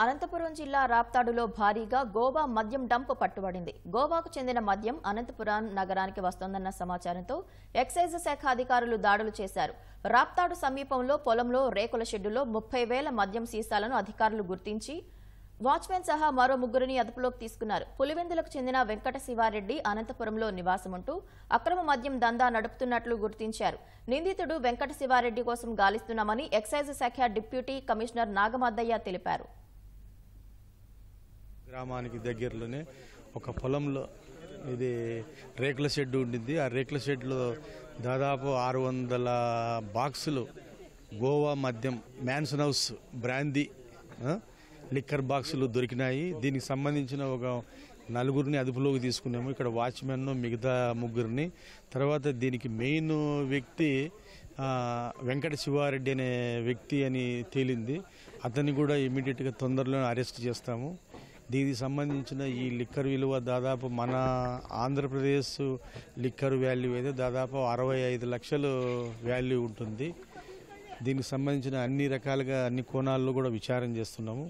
అనంతపురం జిల్లా రాప్తాడులో భారీగా గోవా మద్యం డంప్ పట్టుబడింది. గోవాకు చెందిన మద్యం అనంతపురం నగరానికి వస్తోందన్న సమాచారంతో ఎక్సైజ్ శాఖ అధికారులు దాడులు చేశారు. రాప్తాడు సమీపంలో పొలంలో రేకుల షెడ్డులో 30,000 మద్యం సీసాలను అధికారులు గుర్తించి వాచ్మెన్ సహా మరో ముగ్గురిని అదుపులోకి తీసుకున్నారు. పులివెందులకు చెందిన వెంకట శివారెడ్డి అనంతపురంలో నివాసముంటూ అక్రమ మద్యం దందా నడుపుతున్నట్లు గుర్తించారు. నిందితుడు వెంకట శివారెడ్డి కోసం గాలిస్తున్నామని ఎక్సైజ్ శాఖ డిప్యూటీ కమిషనర్ నాగమద్దయ్య తెలిపారు. గ్రామానికి దగ్గరలోనే ఒక పొలంలో ఇది రేకుల షెడ్ ఉండింది. ఆ రేకుల షెడ్లో దాదాపు 600 బాక్సులు గోవా మద్యం, మ్యాన్సన్ హౌస్ బ్రాందీ, లిక్కర్ బాక్సులు దొరికినాయి. దీనికి సంబంధించిన ఒక 4గురిని అదుపులోకి తీసుకున్నాము. ఇక్కడ వాచ్మెన్, మిగతా 3గురిని. తర్వాత దీనికి మెయిన్ వ్యక్తి వెంకట శివారెడ్డి అనే వ్యక్తి అని తేలింది. అతన్ని కూడా ఇమీడియట్గా తొందరలోనే అరెస్ట్ చేస్తాము. దీనికి సంబంధించిన ఈ లిక్కర్ విలువ దాదాపు మన ఆంధ్రప్రదేశ్ లిక్కర్ వాల్యూ అయితే దాదాపు 65 లక్షలు వాల్యూ ఉంటుంది. దీనికి సంబంధించిన అన్ని రకాలుగా అన్ని కోణాల్లో కూడా విచారణ చేస్తున్నాము.